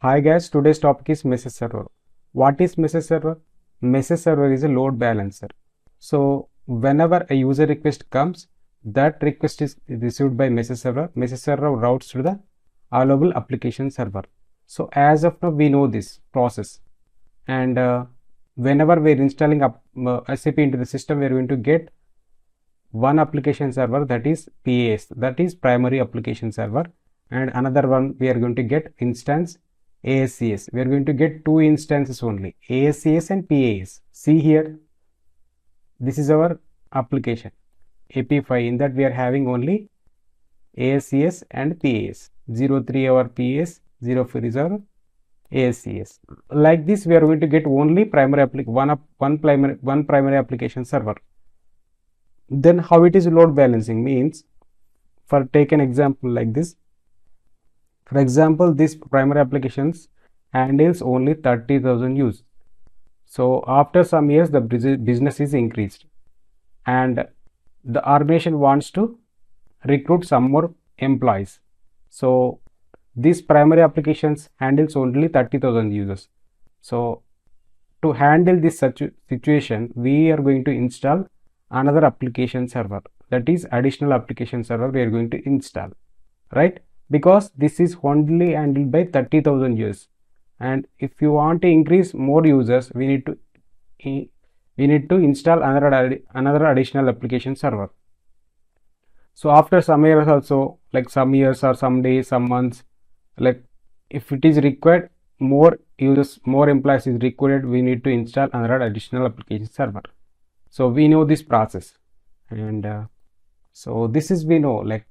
Hi guys, today's topic is Message Server. What is Message Server? Message Server is a load balancer. So whenever a user request comes, that request is received by Message Server. Message Server routes to the available application server. So as of now, we know this process. And whenever we're installing SAP into the system, we're going to get one application server, that is PAS, that is primary application server, and another one we are going to get instance ASCS. We are going to get two instances only, ASCS and PAS. See here, this is our application AP5. In that we are having only ASCS and PAS. 03 our PAS, 04 is our ASCS. Like this, we are going to get only primary one primary application server. Then how it is load balancing means, for take an example like this. For example, this primary applications handles only 30,000 users. So after some years, the business is increased and the organization wants to recruit some more employees. So this primary applications handles only 30,000 users. So to handle this such situation, we are going to install another application server, that is additional application server we are going to install, right? Because this is only handled by 30,000 users, and if you want to increase more users, we need to install another additional application server. So after some years also, like some years or some days, some months, like if it is required, more users, more employees is required, we need to install another additional application server. So we know this process, and so this is, we know, like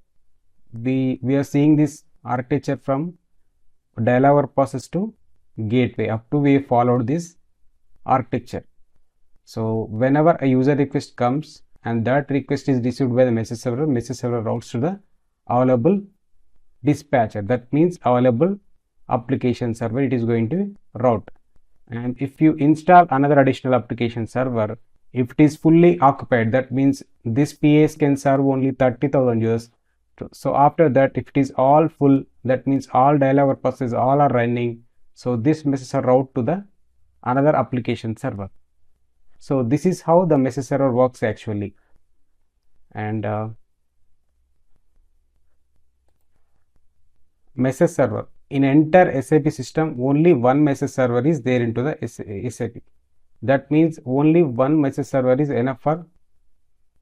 we are seeing this architecture from developer process to gateway, up to we followed this architecture. So whenever a user request comes and that request is received by the message server routes to the available dispatcher, that means available application server it is going to route. And if you install another additional application server, if it is fully occupied, that means this PAS can serve only 30,000 users. So after that, if it is all full, that means all developer processes all are running. So this message are route to the another application server. So this is how the message server works actually. And message server in entire SAP system, only one message server is there into the SAP. That means only one message server is enough for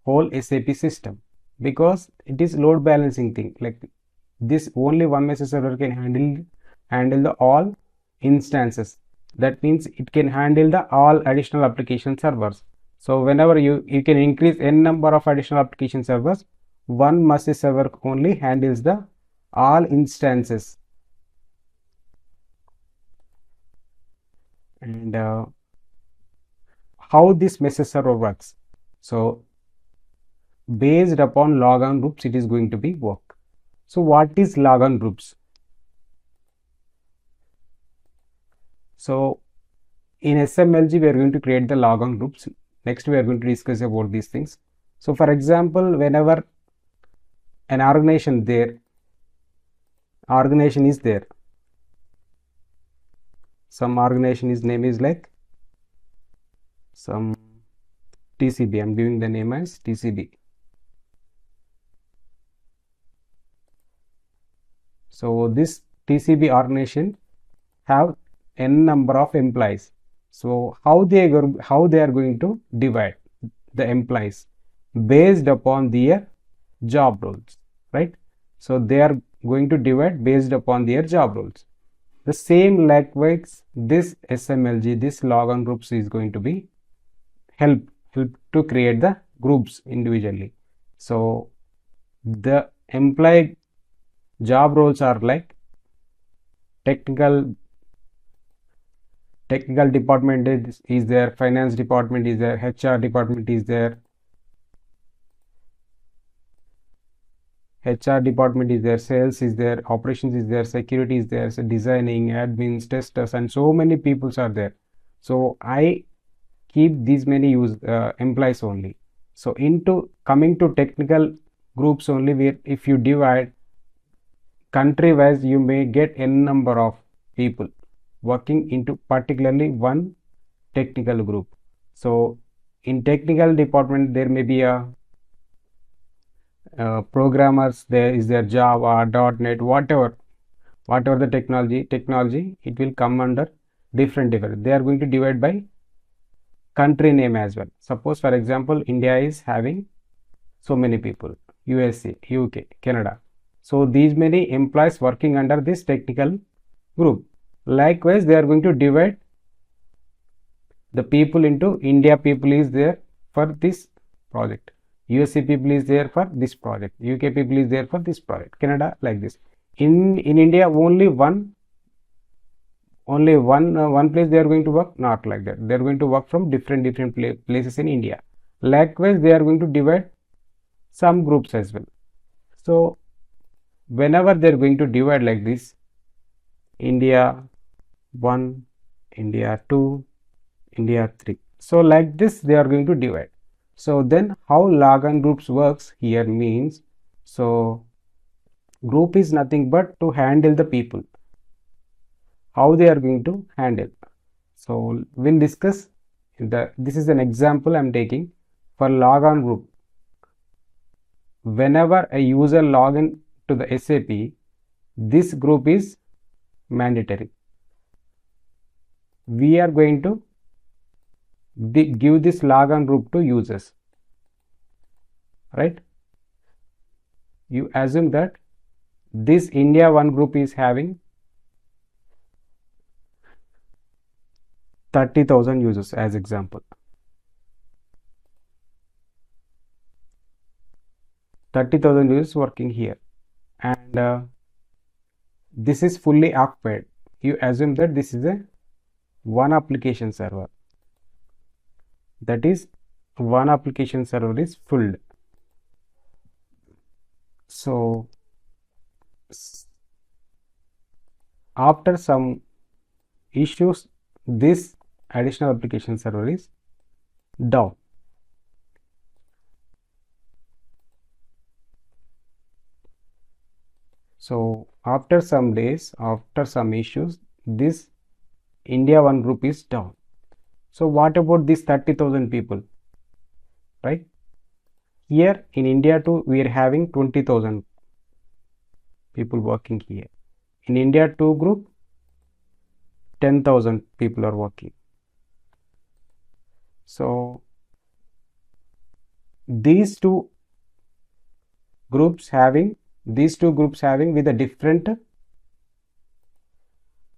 whole SAP system, because it is load balancing thing. Like this, only one message server can handle the all instances. That means it can handle the all additional application servers. So whenever you can increase n number of additional application servers, one message server only handles the all instances. And how this message server works? So based upon logon groups, it is going to be work. So what is logon groups? So in SMLG, we are going to create the logon groups. Next, we are going to discuss about these things. So for example, whenever an organization is there, some organization is name is like some TCB. I'm giving the name as TCB. So this TCB organization have n number of employees. So how they are going to divide the employees based upon their job roles, right? So they are going to divide based upon their job roles. The same likewise, this SMLG, this logon groups is going to be help to create the groups individually. So the employee job roles are like technical department is there, finance department is there, HR department is there, sales is there, operations is there, security is there, so designing, admins, testers, and so many peoples are there. So I keep these many employees only. So coming to technical groups only, where if you divide country wise, you may get n number of people working into particularly one technical group. So in technical department there may be a programmers, there is their Java, .NET, whatever the technology, it will come under different. They are going to divide by country name as well. Suppose for example, India is having so many people, USA, UK, Canada. So these many employees working under this technical group. Likewise, they are going to divide the people into India people is there for this project, USA people is there for this project, UK people is there for this project, Canada, like this. In India, only one place they are going to work, not like that. They are going to work from different places in India. Likewise, they are going to divide some groups as well. So whenever they are going to divide like this, India 1, India 2, India 3. So like this they are going to divide. So then how Logon groups works here means, so group is nothing but to handle the people. How they are going to handle. So we'll discuss this is an example I am taking for Logon group. Whenever a user login to the SAP, this group is mandatory. We are going to give this Logon group to users, right? You assume that this India 1 group is having 30,000 users as example. 30,000 users working here, and this is fully occupied. You assume that this is a one application server. That is, one application server is full. So after some issues, this additional application server is down. So after some days, after some issues, this India 1 group is down. So what about these 30,000 people, right? Here in India 2, we are having 20,000 people working here. In India 2 group, 10,000 people are working. So these two groups having with a different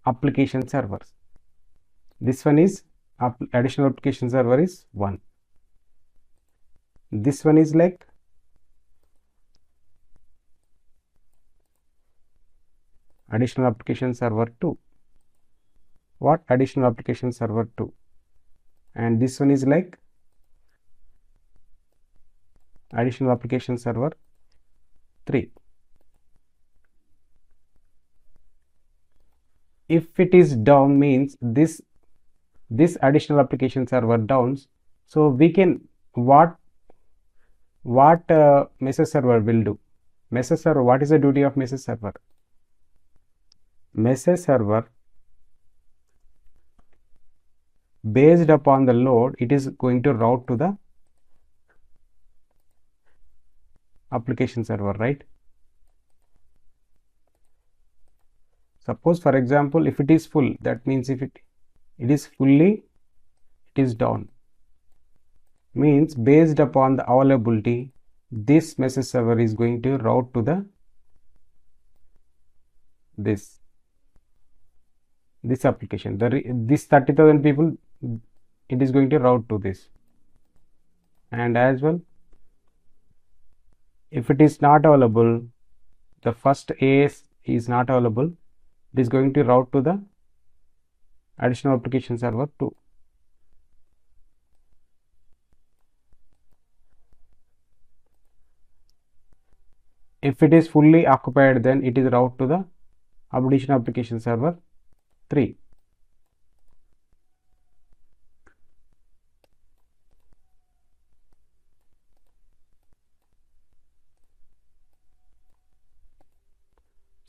application servers. This one is additional application server is 1. This one is like additional application server 2. What? Additional application server 2. And this one is like additional application server 3. If it is down means this additional application server downs, so we can what message server will do. Message server, what is the duty of message server? Message server, based upon the load, it is going to route to the application server, right? Suppose for example, if it is full, that means if it is fully, it is down, means based upon the availability, this message server is going to route to the this application. This 30,000 people, it is going to route to this. And as well, if it is not available, the first AS is not available, it is going to route to the additional application server 2. If it is fully occupied, then it is route to the additional application server 3.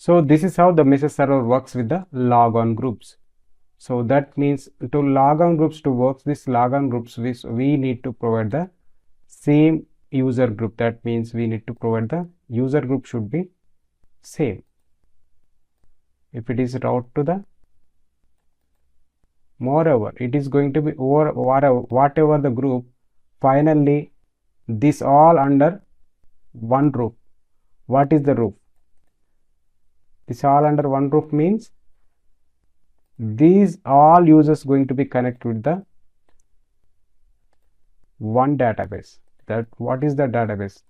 So this is how the message server works with the logon groups. So that means to logon groups to work, this logon groups we need to provide the same user group. That means we need to provide the user group should be same. If it is route to the, moreover, it is going to be over whatever the group, finally this all under one roof. What is the roof? This all under one roof means these all users going to be connected with the one database. That what is the database?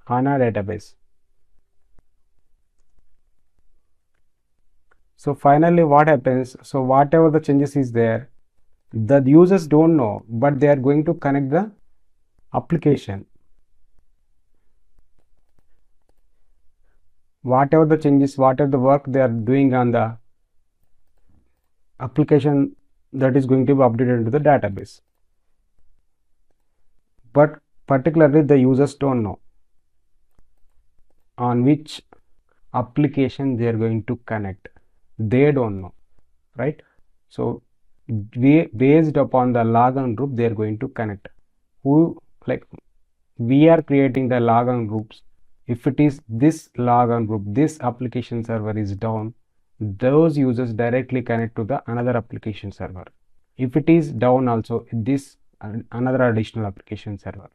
HANA database. So finally what happens? So whatever the changes is there, the users don't know, but they are going to connect the application. Whatever the changes, whatever the work they are doing on the application, that is going to be updated into the database. But particularly the users don't know on which application they are going to connect. They don't know, right? So based upon the logon group, they are going to connect. Who, like, we are creating the logon groups. If it is this logon group, this application server is down, those users directly connect to the another application server. If it is down also, this another additional application server.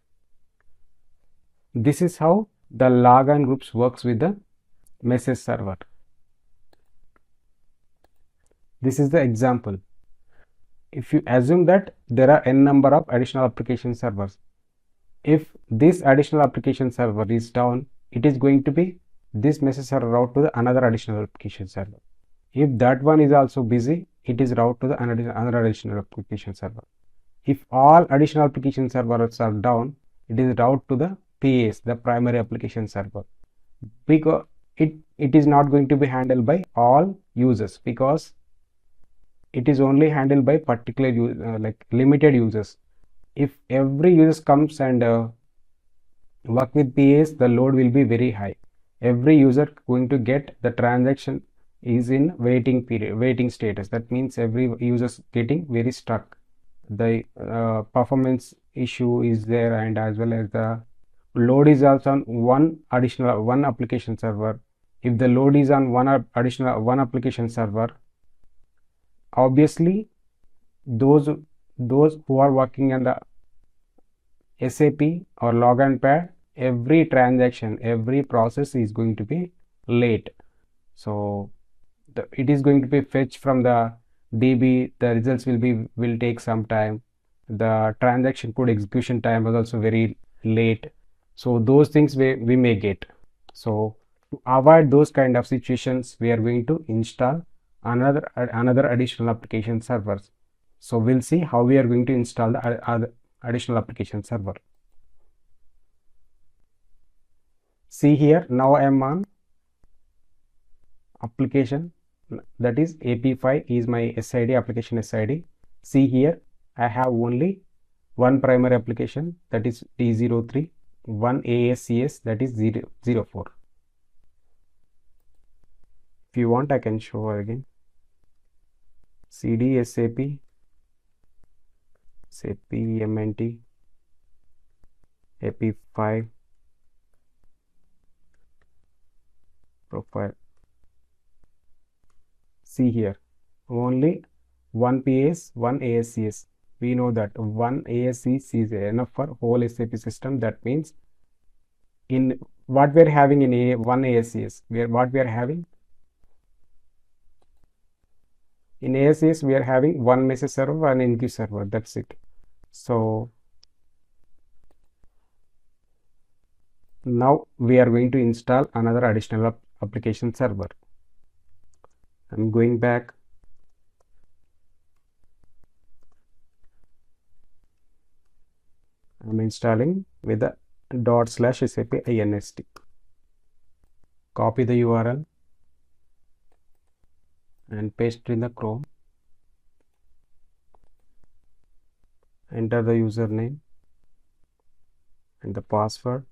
This is how the logon groups works with the message server. This is the example. If you assume that there are n number of additional application servers, if this additional application server is down, it is going to be this message server route to the another additional application server. If that one is also busy, it is route to the another additional application server. If all additional application servers are down, it is route to the PAS, the primary application server, because it is not going to be handled by all users, because it is only handled by particular like limited users. If every user comes and work with PAS, the load will be very high. Every user going to get the transaction is in waiting period, waiting status. That means every user is getting very stuck. The performance issue is there, and as well as the load is also on one application server. If the load is on one application server, obviously those who are working on the SAP or Logon pad, every transaction, every process is going to be late. So it is going to be fetched from the DB. The results will take some time. The transaction code execution time was also very late. So those things we may get. So to avoid those kind of situations, we are going to install another additional application servers. So we'll see how we are going to install the additional application server. See here, now I am on application, that is AP5 is my SID, application SID. See here, I have only one primary application, that is D03, one AAS that is 004. If you want, I can show again. CD SAP MNT AP5 profile. See here, only one PAS, one ASCS. We know that one ASCS is enough for whole SAP system. That means in what we are having in one ASCS, what we are having in ASCS, we are having one message server and in-queue server. That's it. So now we are going to install another additional application server. I'm going back. I'm installing with the /SAP inst. Copy the URL and paste it in the Chrome. Enter the username and the password.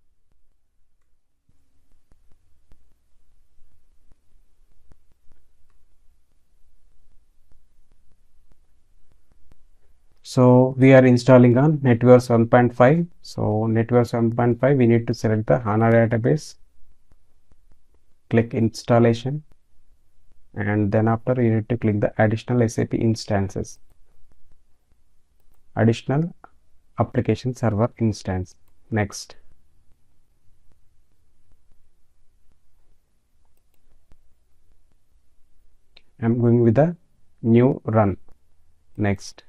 So we are installing on NetWeaver 7.5. So NetWeaver 7.5, we need to select the HANA database, click installation, and then after you need to click the additional SAP instances, additional application server instance. Next. I'm going with the new run. Next.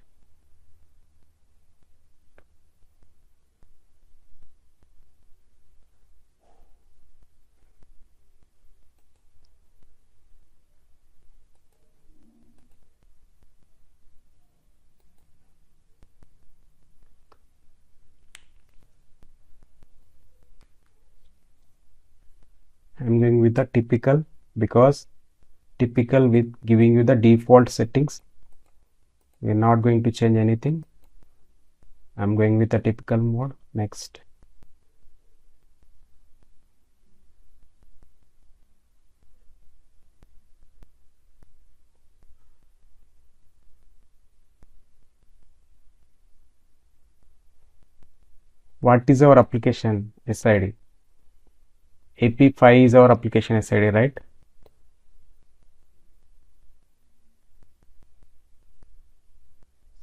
I'm going with the typical, because typical with giving you the default settings. We're not going to change anything. I'm going with the typical mode. Next. What is our application SID? AP5 is our application SID, right?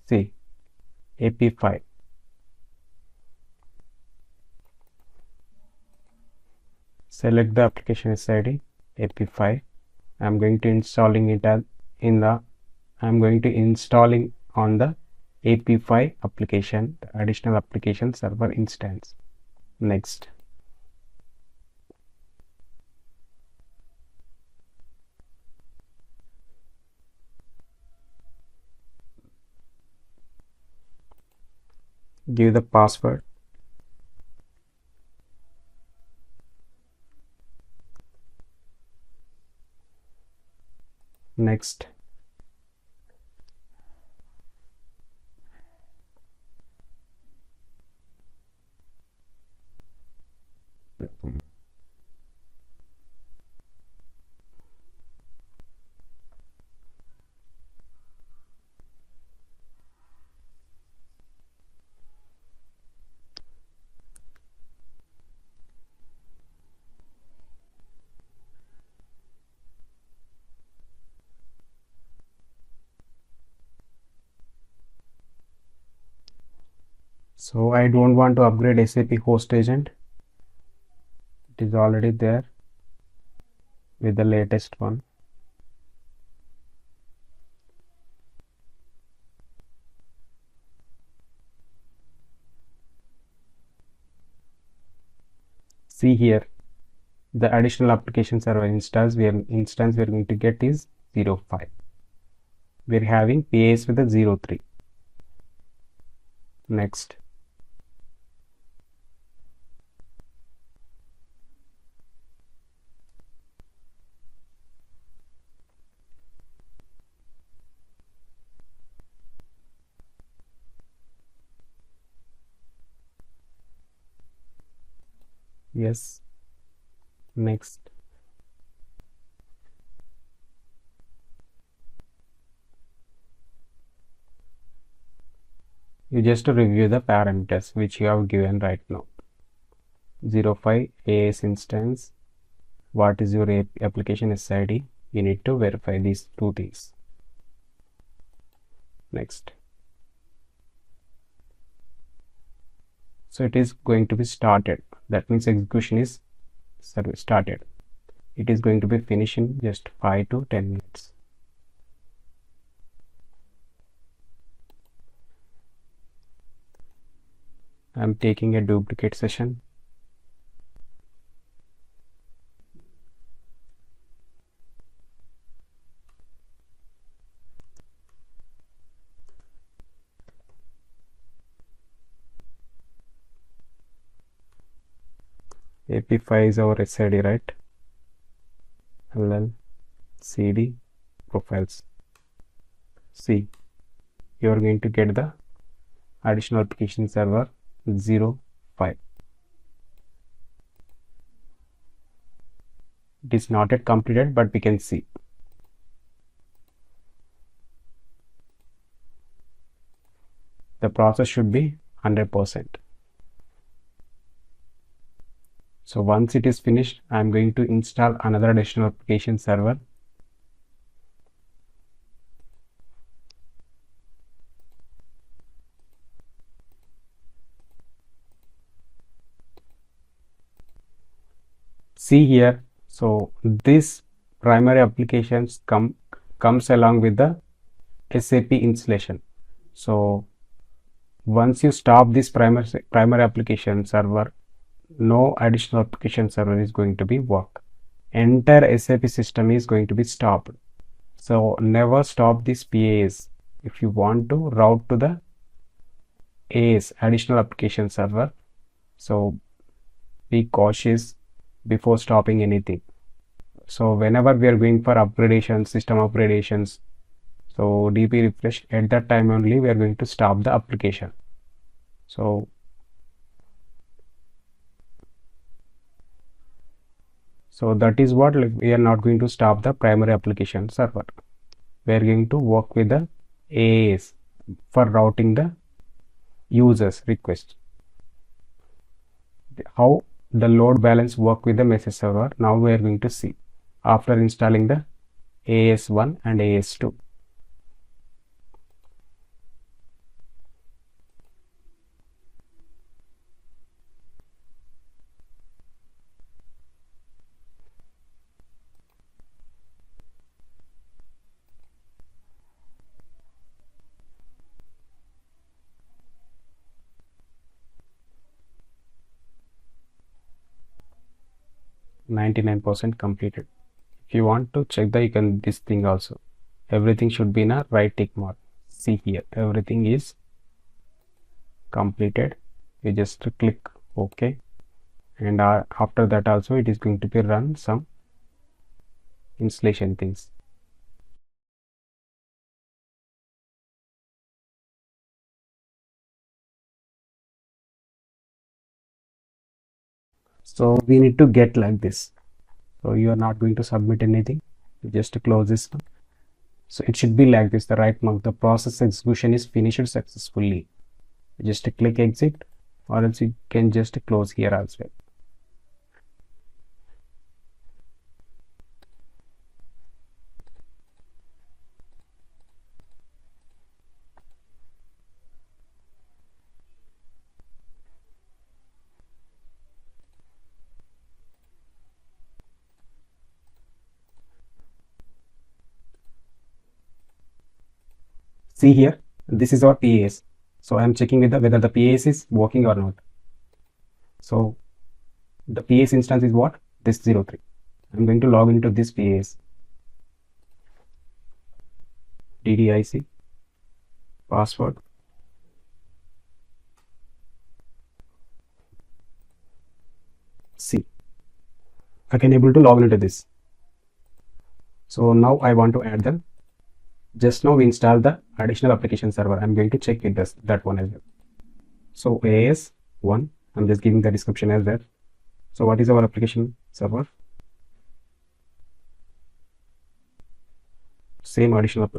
See, AP5. Select the application SID AP5. I'm going to installing it as I'm going to installing on the AP5 application, the additional application server instance. Next. Give the password. Next. So I don't want to upgrade SAP host agent. It is already there with the latest one. See here, the additional application server instance we are going to get is 05. We are having PAS with a 03. Next. Yes. Next. You just review the parameters which you have given right now. 05 AS instance. What is your application SID? You need to verify these two things. Next. So it is going to be started. That means execution is started. It is going to be finished in just 5 to 10 minutes. I'm taking a duplicate session. AP5 is our SID, right? LL CD profiles. See, you are going to get the additional application server 05. It is not yet completed, but we can see. the process should be 100%. So once it is finished, I am going to install another additional application server. See here, so this primary applications comes along with the SAP installation. So once you stop this primary application server, no additional application server is going to be work. Entire SAP system is going to be stopped. So never stop this PAS. If you want to route to the AS, additional application server, so be cautious before stopping anything. So whenever we are going for upgradations, system upgradations, so DP refresh, at that time only we are going to stop the application. So that is what, like, we are not going to stop the primary application server. We are going to work with the AAS for routing the users request. How the load balance work with the message server, now we are going to see after installing the AS1 and AS2. %99 completed. If you want to check the, you can this thing also. Everything should be in a right tick mark. See here, everything is completed. You just click OK, and after that also it is going to be run some installation things. So we need to get like this. So you are not going to submit anything, you just close this one. So it should be like this, the right mark, the process execution is finished successfully. Just click exit, or else you can just close here as well. See here, this is our PAS. So I am checking with whether the PAS is working or not. So the PAS instance is what? This 03. I'm going to log into this PAS. DDIC, password. See, I can able to log into this. So now I want to add them. Just now we installed the additional application server. I'm going to check it does that one as well. So AS1, I'm just giving the description as that. So what is our application server? Same additional,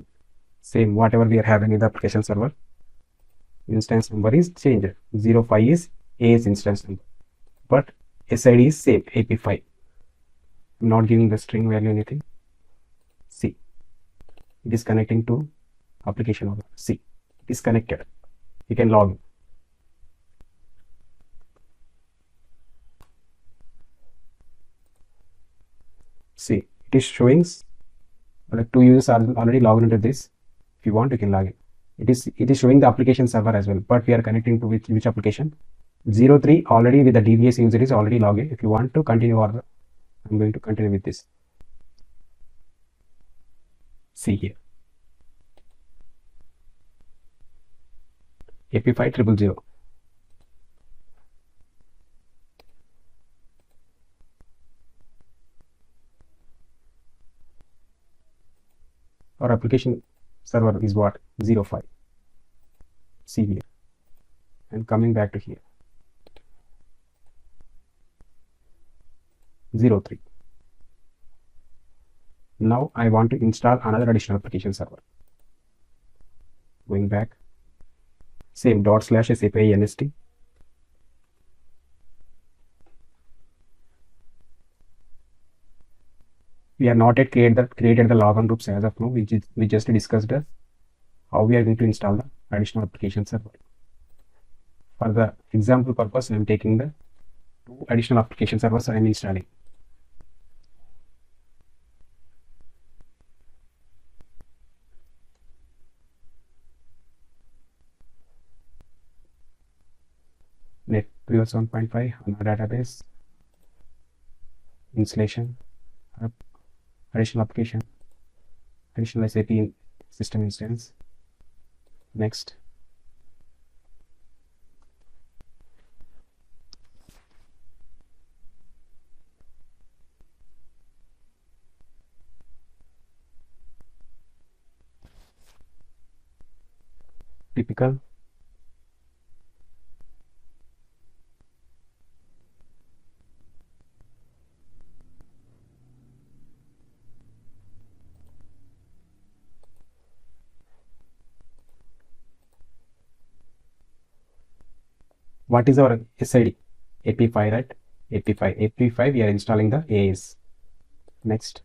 same whatever we are having in the application server. Instance number is changed. 05 is AS instance number, but SID is same, AP5. I'm not giving the string value anything. See, it is connecting to application owner. See, it is connected. You can log in. See, it is showing like 2 users are already logged into this. If you want, you can log in. It is showing the application server as well, but we are connecting to which application? 03 already with the DBS user is already logged in. If you want to continue, or I'm going to continue with this. See here, AP5000. Our application server is what? 05. See here, and coming back to here, 03. Now I want to install another additional application server. Going back, same /SAP INST. We are not yet created the Logon groups as of now. We just discussed how we are going to install the additional application server. For the example purpose, I am taking the 2 additional application servers I am installing. NetWeaver 7.5 on our database, installation, additional application, additional SAP system instance. Next. Typical. What is our SID? AP5, right? AP5 we are installing the AAS. Next.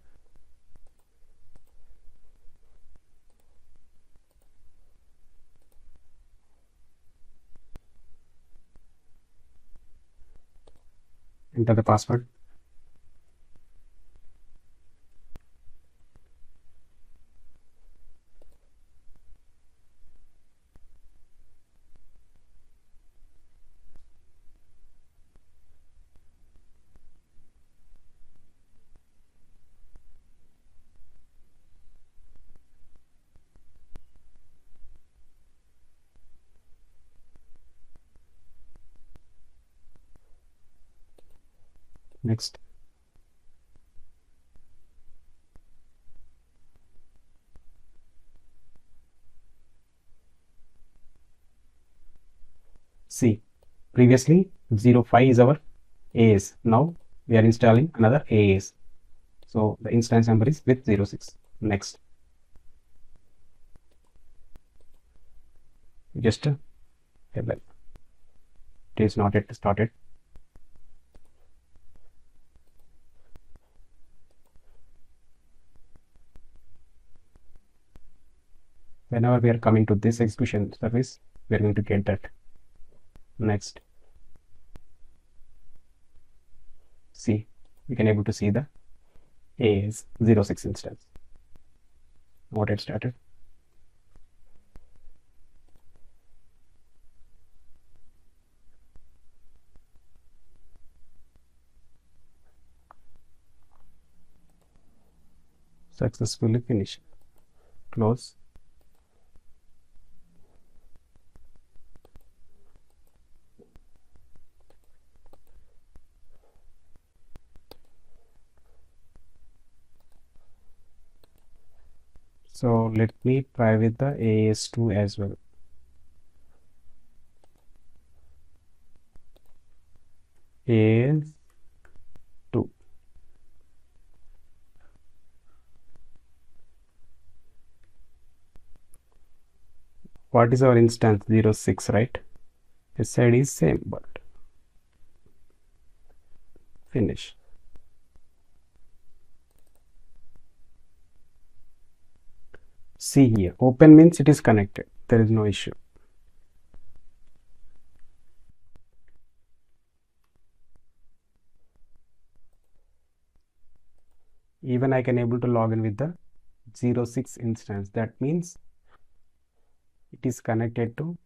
Enter the password. Next. See, previously 05 is our AAS. Now we are installing another AAS. So the instance number is with 06. Next. Just it is not yet started. Whenever we are coming to this execution service, we are going to get that. Next. See, we can able to see the AAS 06 instance. What it started. Successfully finished. Close. So let me try with the AAS2 as well. AAS2. What is our instance? 06, right? SID is same, but finish. See here, open means it is connected. There is no issue. Even I can able to log in with the 06 instance. That means it is connected to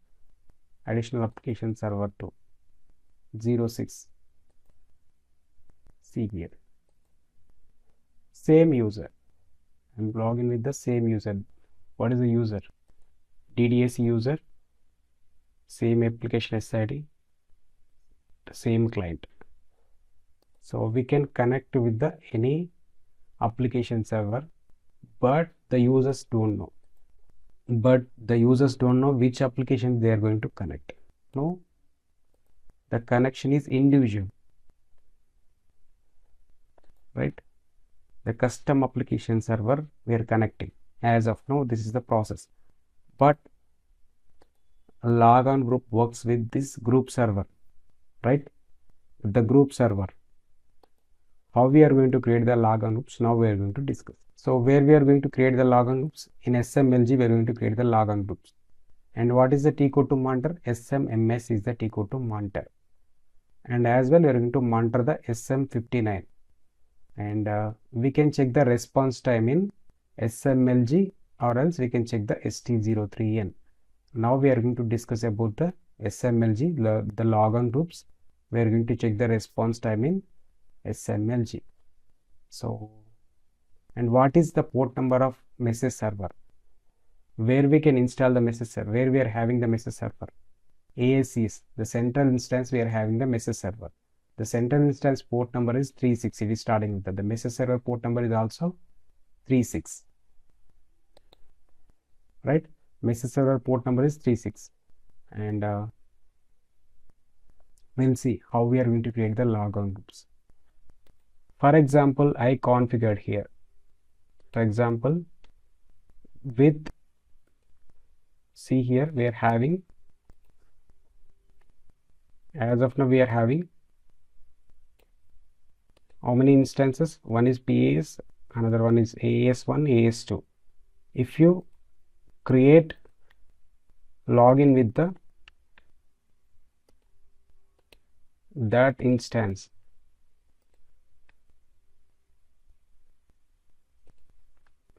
additional application server to 06. See here, same user. I'm logging with the same user. What is the user? DDS user, same application SID, the same client. So we can connect with the any application server, but the users don't know. Which application they are going to connect. No, the connection is individual, right? The custom application server we are connecting. As of now, this is the process, but Logon group works with this group server, right? The group server. How we are going to create the Logon groups, now we are going to discuss. So where we are going to create the Logon groups? In SMLG we are going to create the Logon groups. And what is the T code to monitor? SMMS is the T code to monitor. And as well we are going to monitor the SM59. And we can check the response time in SMLG, or else we can check the ST03N. Now we are going to discuss about the SMLG, the Logon groups. We are going to check the response time in SMLG. So, and what is the port number of message server? Where we can install the message server, where we are having the message server? AAS, the central instance we are having the message server. The central instance port number is 36. It is starting with that. The message server port number is also 36. Right? Message server port number is 36. And we'll see how we are going to create the Logon groups. For example, I configured here. For example, with, see here, we are having, as of now, we are having how many instances? One is PAS, another one is AAS1, AAS2. If you create login with that instance,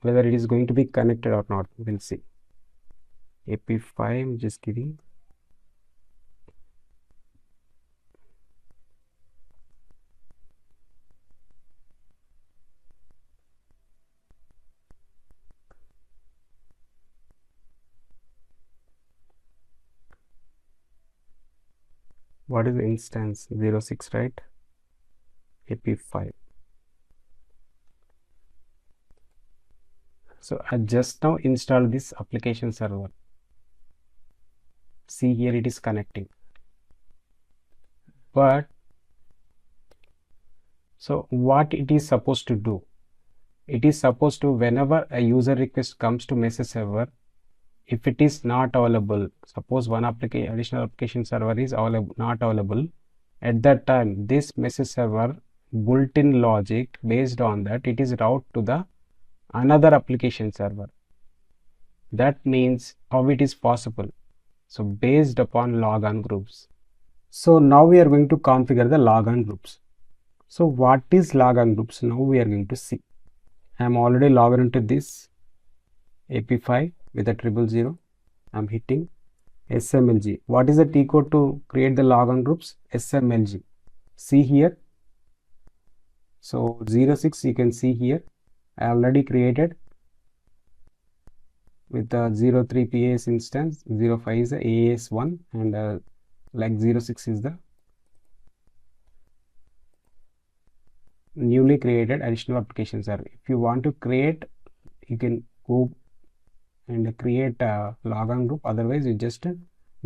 whether it is going to be connected or not, we'll see. AP5, I'm just giving. What is the instance? 06, right? AP5. So I just now installed this application server. See here, it is connecting. But so what it is supposed to do? It is supposed to, whenever a user request comes to message server, if it is not available, suppose one additional application server is not available, at that time this message server built-in logic, based on that, it is route to the another application server. That means how it is possible? So based upon Logon groups. So now we are going to configure the Logon groups. So what is Logon groups? Now we are going to see. I am already logged into this AP5 with a 000. I am hitting SMLG. What is the T code to create the Logon groups? SMLG. See here. So 06 you can see here. I already created with the 03 PAS instance, 05 is the AAS1, and like 06 is the newly created additional application server. If you want to create, you can go and create a Logon group, otherwise you just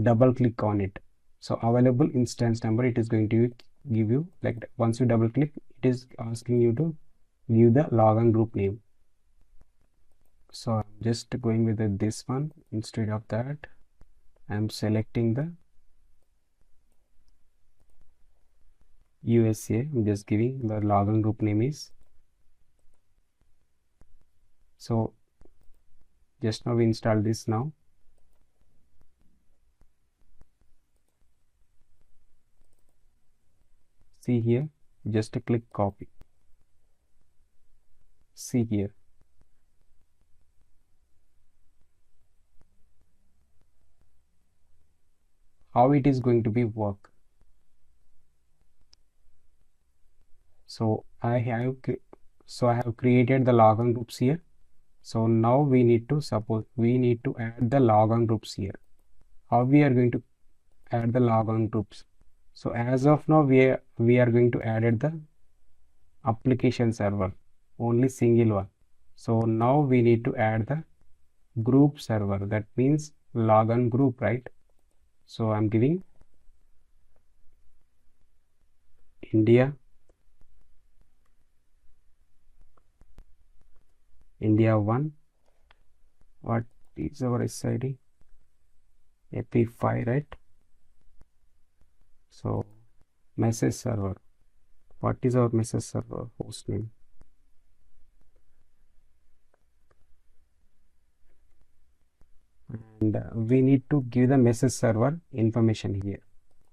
double click on it. So available instance number, it is going to give you, like once you double click, it is asking you to give the Logon group name. So I'm just going with this one. Instead of that, I'm selecting the USA. I'm just giving the Logon group name is. So just now we install this now. See here, just click copy. See here. How it is going to be work. So I have created the Logon groups here. So now we need to add the Logon groups here. How we are going to add the Logon groups? So as of now we are going to add the application server, only single one. So now we need to add the group server, that means Logon group, right? So I'm giving India 1. What is our SID? AP5, right? So message server, what is our message server host name? And we need to give the message server information here.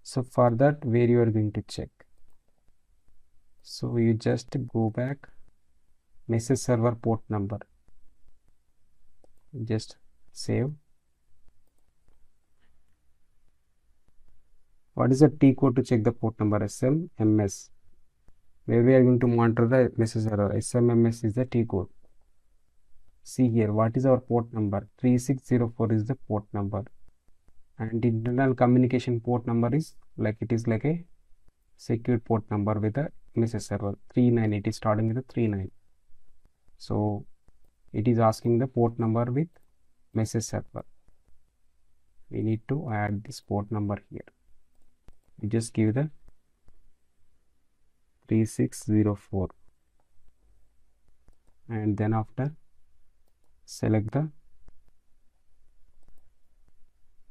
So for that, where you are going to check, so you just go back, message server port number, just save. What is the T code to check the port number? SMMS, where we are going to monitor the message server. SMMS is the T code. See here, what is our port number? 3604 is the port number, and internal communication port number is like, it is like a secure port number with a message server 39. It is starting with a 39. So it is asking the port number with message server. We need to add this port number here. We just give the 3604, and then after select the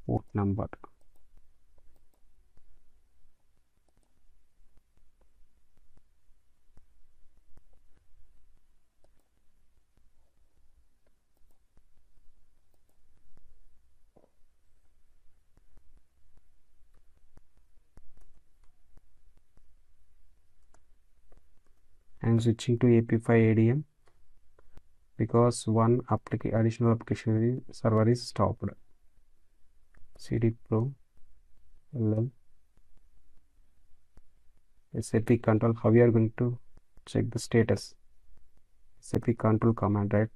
port number. I am switching to AP5 ADM because one additional application server is stopped. CD Pro LL SAP control. How we are going to check the status? SAP control command, right?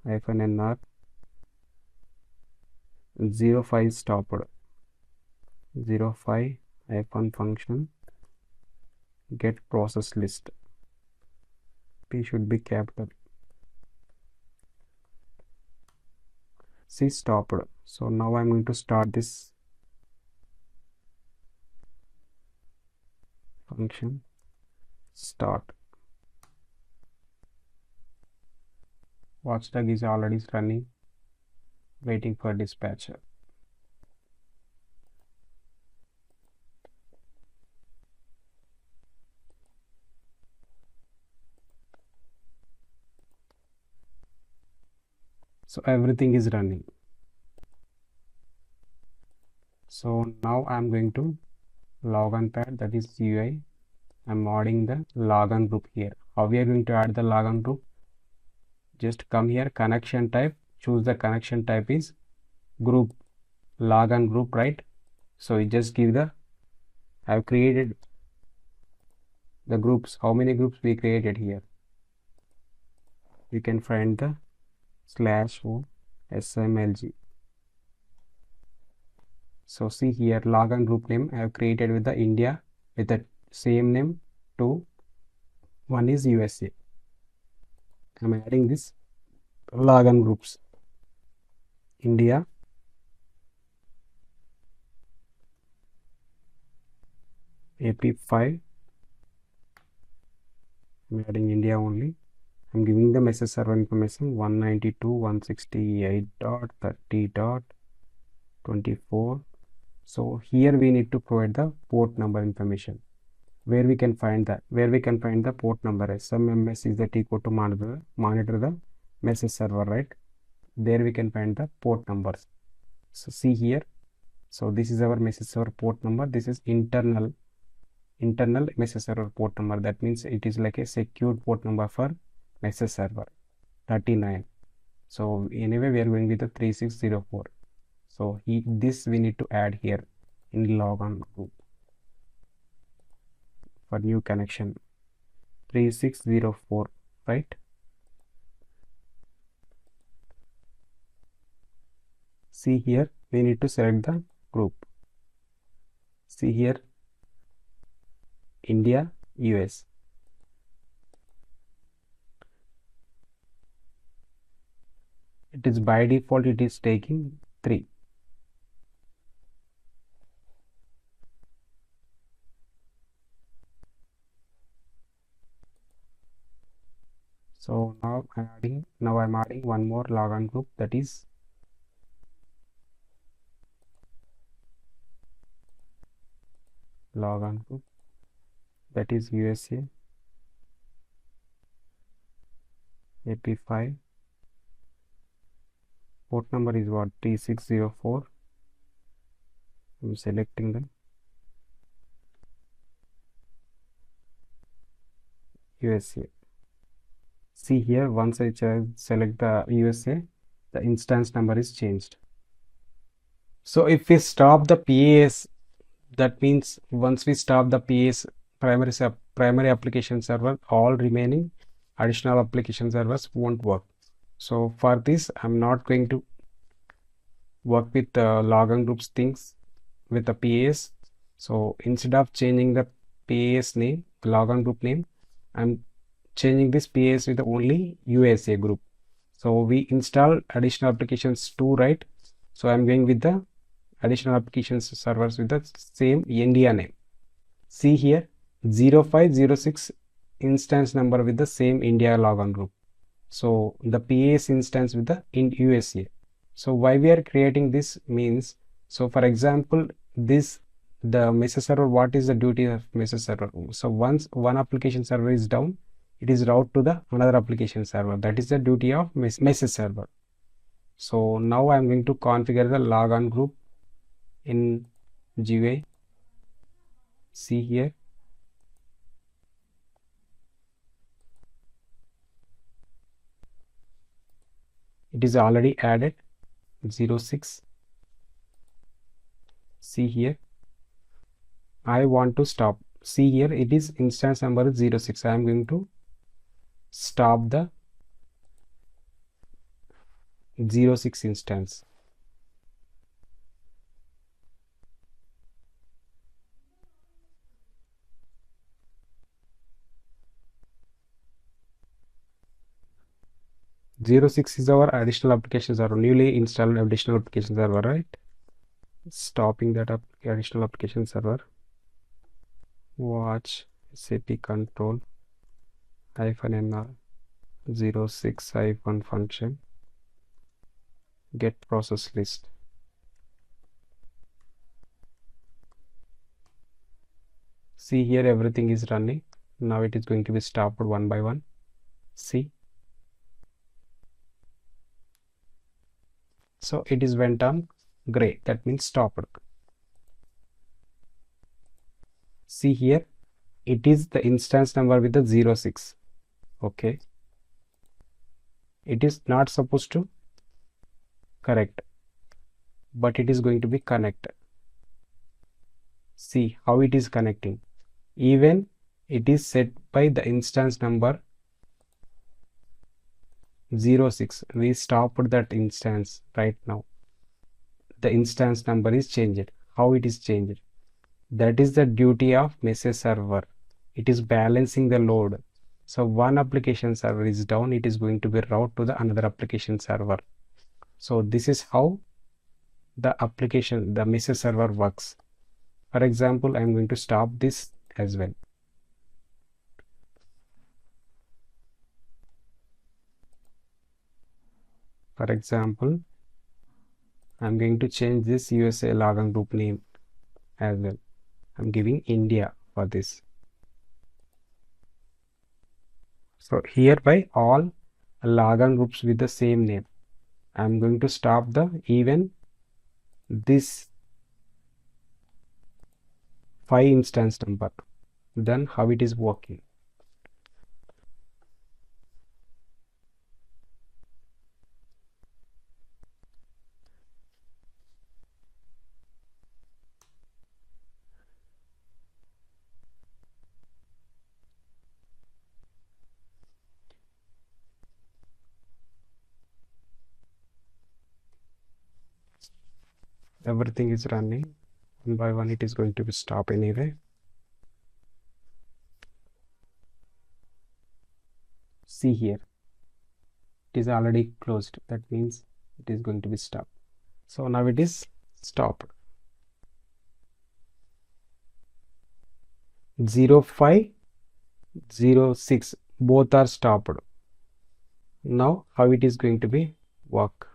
-nr 05 stopped. 05 function get process list. P should be capital. C stopped. So now I'm going to start this function start. Watchdog is already running, waiting for dispatcher. So everything is running. So now I'm going to Logon pad, that is UI. I'm adding the Logon group here. How we are going to add the Logon group? Just come here, connection type, choose the connection type is group, Logon group, right? So you just give the, I've created the groups. How many groups we created here? You can find the /o SMLG. So see here, Logon group name I have created with the India with the same name to one is USA. I'm adding this Logon groups India, AP5. I'm adding India only. I'm giving the message server information 192.168.30.24. So here we need to provide the port number information. Where we can find that? Where we can find the port number? SMMS is the T code to monitor the message server, right? There we can find the port numbers. So see here. So this is our message server port number. This is internal message server port number. That means it is like a secured port number for message server 39. So anyway, we are going with the 3604. So this we need to add here in Logon group for new connection 3604, right? See here, we need to select the group. See here, India, US. It is by default, it is taking 3. So now I'm adding one more Logon group, that is Logon group, that is USA, AP5, port number is what, T604. I'm selecting them, USA. See here, once I select the USA, the instance number is changed. So if we stop the PAS, that means once we stop the PAS primary application server, all remaining additional application servers won't work. So for this, I'm not going to work with Logon groups things with the PAS. So instead of changing the PAS name, Logon group name, I'm changing this PAS with only USA group. So we install additional applications too, right? So I'm going with the additional applications servers with the same India name. See here, 0506 instance number with the same India Logon group. So the PAS instance with the in USA. So why we are creating this means, so for example, the message server, what is the duty of message server? So once one application server is down, it is route to the another application server. That is the duty of message server. So now I am going to configure the Logon group in GUI. See here, it is already added 06. See here, I want to stop. See here, it is instance number 06. I am going to stop the 06 instance. Zero 06 is our additional application server, newly installed additional application server, right? Stopping that additional application server. Watch SAP control -nr 06 function get process list. See here, everything is running. Now it is going to be stopped one by one. See, so it is went on gray, that means stopped. See here, it is the instance number with the 06. Okay, it is not supposed to correct, but it is going to be connect. See how it is connecting. Even it is set by the instance number 06. We stopped that instance right now. The instance number is changed. How it is changed? That is the duty of message server. It is balancing the load. So one application server is down, it is going to be route to the another application server. So this is how the message server works. For example, I am going to stop this as well. For example, I am going to change this USA Logon group name as well. I am giving India for this. So hereby all Logon groups with the same name. I am going to stop the even this 5 instance number. Then how it is working. Everything is running. One by one it is going to be stop anyway. See here, it is already closed. That means it is going to be stopped. So now it is stopped. 05, 06 both are stopped. Now how it is going to be work.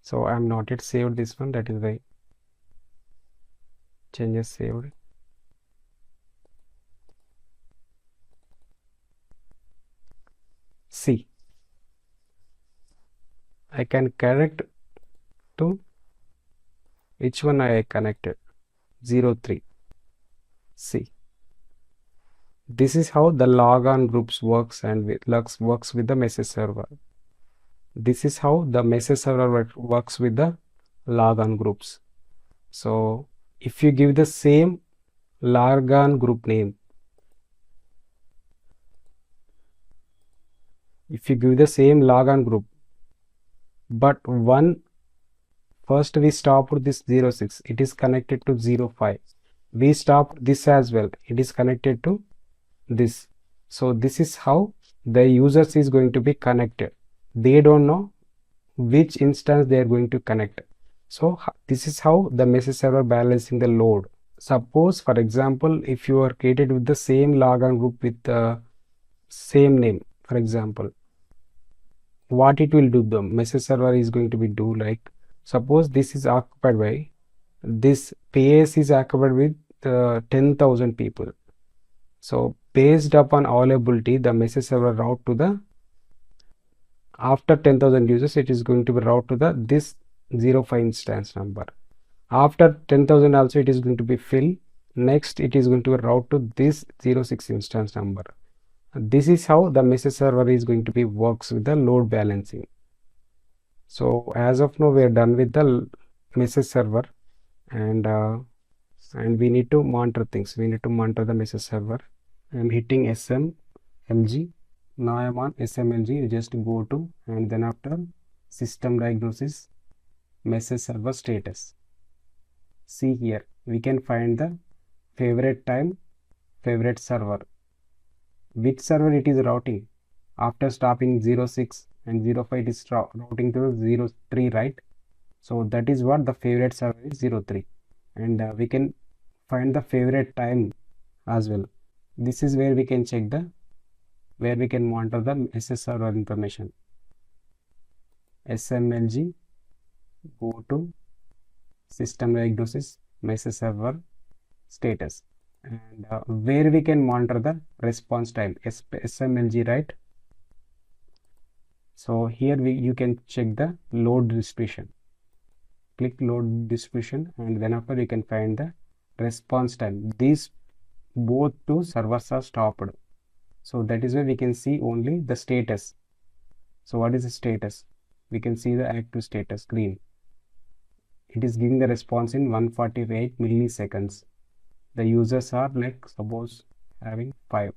So I am not yet saved this one, that is why changes saved. See, I can connect to which one I connected, 03. See, this is how the logon groups works and works with the message server. This is how the message server works with the logon groups. So if you give the same logon group name, if you give the same logon group, but first we stopped this 06, it is connected to 05. We stopped this as well, it is connected to this. So this is how the users is going to be connected. They don't know which instance they are going to connect. So this is how the message server balancing the load. Suppose for example, if you are created with the same logon group with the same name, for example, what it will do, the message server is going to be do like, suppose this is occupied by, this PAS is occupied with 10,000 people. So based upon availability, the message server route to the, after 10,000 users, it is going to be route to the this 05 instance number. After 10,000 also it is going to be fill. Next it is going to be route to this 06 instance number. This is how the message server is going to be works with the load balancing. So as of now we are done with the message server, and we need to monitor things. We need to monitor the message server. I am hitting SMLG. Now I am on SMLG. You just go to, and then after system diagnosis, message server status. See here, we can find the favorite time, favorite server. Which server it is routing? After stopping 06 and 05, it is routing to 03, right? So that is what the favorite server is, 03. And we can find the favorite time as well. This is where we can check the, where we can monitor the message server information. SMLG, go to system diagnosis, message server status, and where we can monitor the response time, SMLG, right? So here you can check the load distribution. Click load distribution, and then after you can find the response time. These both two servers are stopped. So that is where we can see only the status. So what is the status? We can see the active status, green. It is giving the response in 148 milliseconds. The users are like, suppose having 5.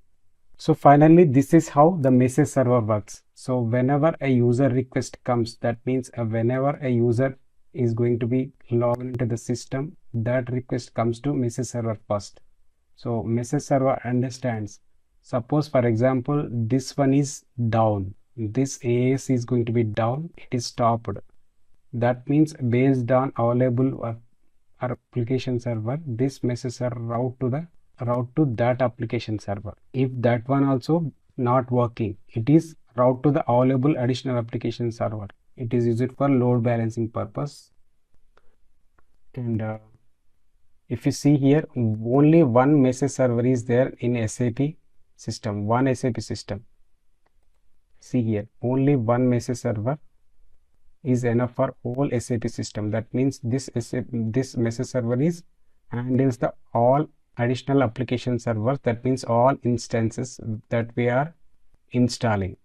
So finally, this is how the message server works. So whenever a user request comes, that means whenever a user is going to be logged into the system, that request comes to message server first. So message server understands, suppose for example, this one is down, this AAS is going to be down, it is stopped. That means based on available application server, this message server route to that application server. If that one also not working, it is route to the available additional application server. It is used for load balancing purpose. And if you see here, only one message server is there in SAP system, one SAP system. See here, only one message server is enough for whole SAP system. That means this message server is handles the all additional application servers. That means all instances that we are installing.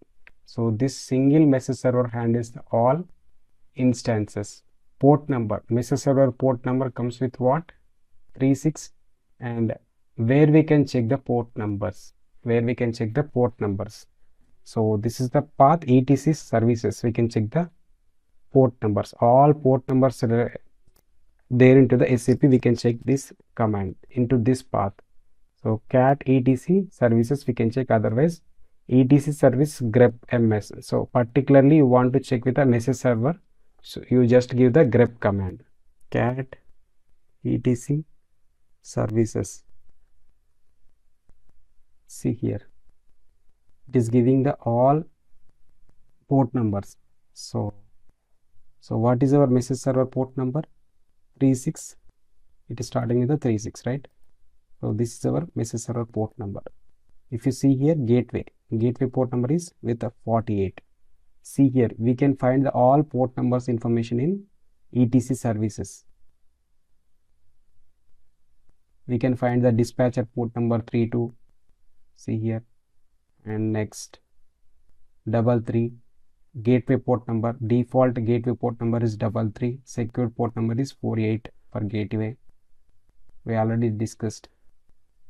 So this single message server handles the all instances. Port number, message server port number comes with what? 36, and where we can check the port numbers, so this is the path etc services. We can check the port numbers, all port numbers are there into the SAP. We can check this command into this path. So cat etc services we can check, otherwise etc service grep ms. So particularly you want to check with a message server, so you just give the grep command, cat etc services. See here, it is giving the all port numbers. So So what is our message server port number? 36. It is starting with the 36, right? So this is our message server port number. If you see here, gateway port number is with a 48. See here, we can find the all port numbers information in etc services. We can find the dispatcher port number 32. See here, and next 33. Gateway port number, default gateway port number is 33. Secure port number is 48 for gateway. We already discussed.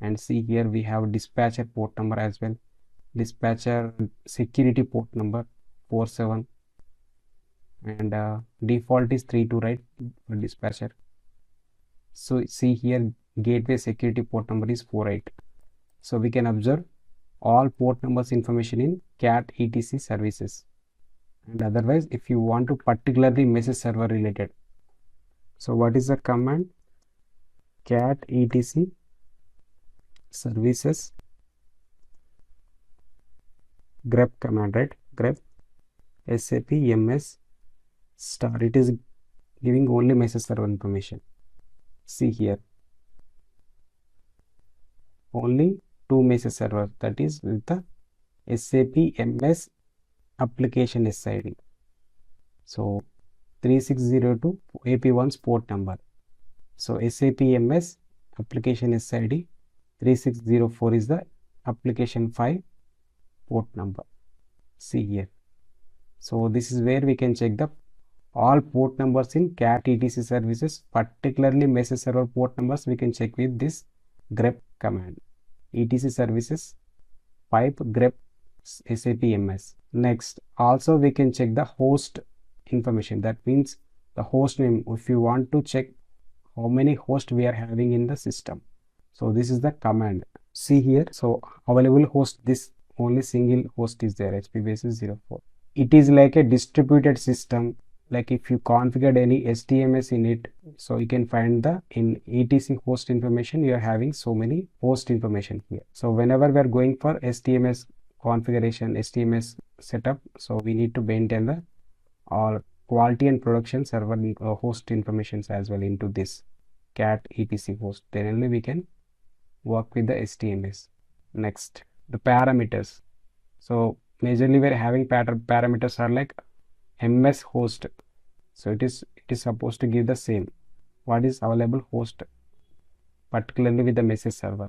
And see here we have dispatcher port number as well. Dispatcher security port number 47, and default is 32, right, for dispatcher. So see here, gateway security port number is 48. So we can observe all port numbers information in cat etc services. And otherwise, if you want to particularly message server related, so what is the command? Cat etc services grep command, right? Grep SAP MS star. It is giving only message server information. See here, only 2 message servers, that is with the SAP MS application SID. So 3602 AP1's port number. So SAP MS application SID 3604 is the application 5 port number. See here. So this is where we can check the all port numbers in cat etc services, particularly message server port numbers we can check with this grep command. etc services pipe grep SAP MS. Next, also we can check the host information. That means the host name, if you want to check how many hosts we are having in the system. So this is the command. See here, so available host, this only single host is there, SAP Basis 04. It is like a distributed system. Like if you configured any STMS in it, so you can find the in etc host information, you are having so many host information here. So whenever we are going for STMS configuration, STMS setup, so we need to maintain the all quality and production server host informations as well into this cat etc host. Then only we can work with the STMS. Next, the parameters. So majorly we are having parameters are like MS host. So it is supposed to give the same what is available host, particularly with the message server,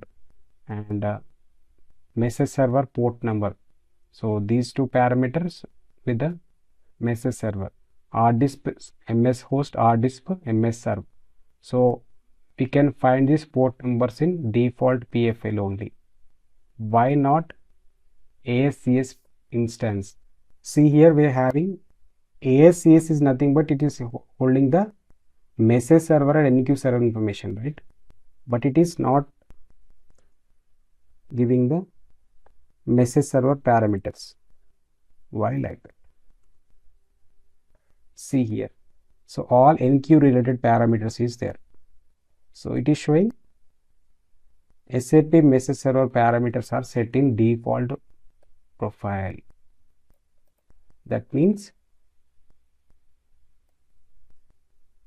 and message server port number. So these two parameters with the message server, RDISP MS host, RDISP MS server. So we can find these port numbers in default PFL only. Why not ASCS instance? See here we are having ASCS is nothing but it is holding the message server and NQ server information, right? But it is not giving the message server parameters. Why like that? See here, so all NQ related parameters is there. So it is showing SAP message server parameters are set in default profile. That means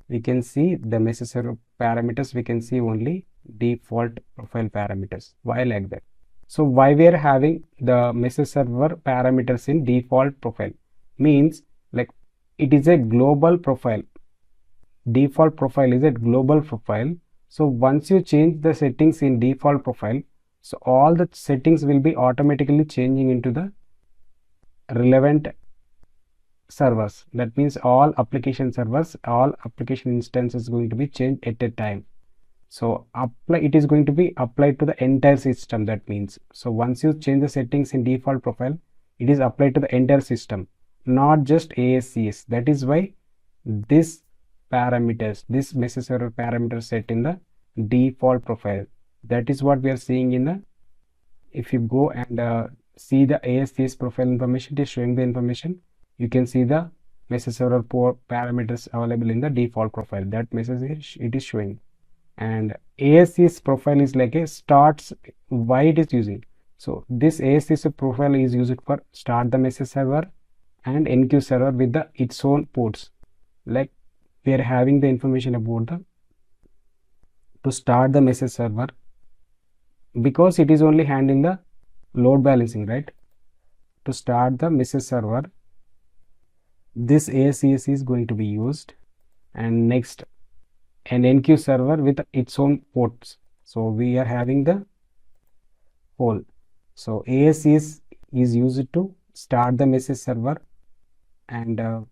we can see the message server parameters, we can see only default profile parameters. Why like that? So why we are having the message server parameters in default profile means like it is a global profile. Default profile is a global profile. So once you change the settings in default profile, so all the settings will be automatically changing into the relevant servers. That means all application servers, all application instances going to be changed at a time. So it is going to be applied to the entire system. That means, so once you change the settings in default profile, it is applied to the entire system, not just ASCS. That is why this parameters, this message server parameters set in the default profile. That is what we are seeing in the, if you go and see the ASCS profile information, it is showing the information. You can see the message server parameters available in the default profile. That message it is showing. And ASCS profile is like a starts, why it is using. So this ASCS profile is used for start the message server and NQ server with its own ports. like we are having the information about the to start the message server, because it is only handling the load balancing, right? To start the message server, this ASCS is going to be used, and next an NQ server with its own ports. So we are having the whole. So ASCS is used to start the message server and an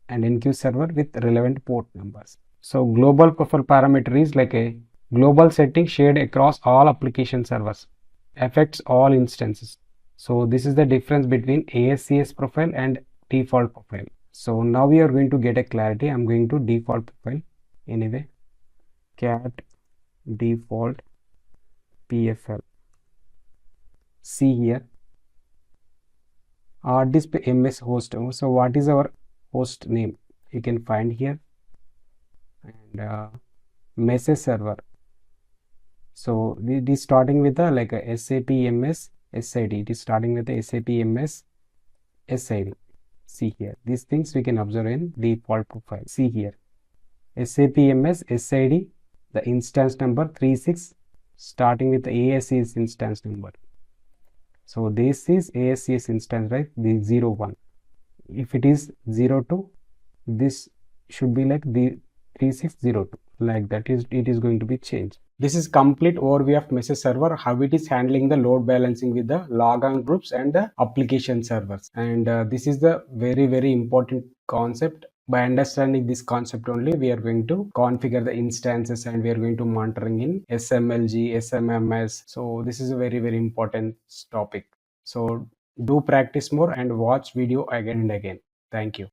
NQ server with relevant port numbers. So global profile parameter is like a global setting shared across all application servers, affects all instances. So this is the difference between ASCS profile and default profile. So now we are going to get a clarity. I'm going to default profile anyway, cat default PFL. See here, display MS host. So what is our host name? You can find here, and message server. So it is starting with a like a SAP MS SID. It is starting with the SAP MS SID. See here, these things we can observe in default profile. See here, SAP MS SID, the instance number 36, starting with the ASCS instance number. So this is ASCS instance, right? The 01. If it is 02, this should be like the 3602. Like that is, it is going to be changed. This is complete overview of message server, how it is handling the load balancing with the logon groups and the application servers. And this is the very important concept. By understanding this concept only, we are going to configure the instances and we are going to monitoring in SMLG, SMMS. So this is a very important topic. So do practice more and watch video again and again. Thank you.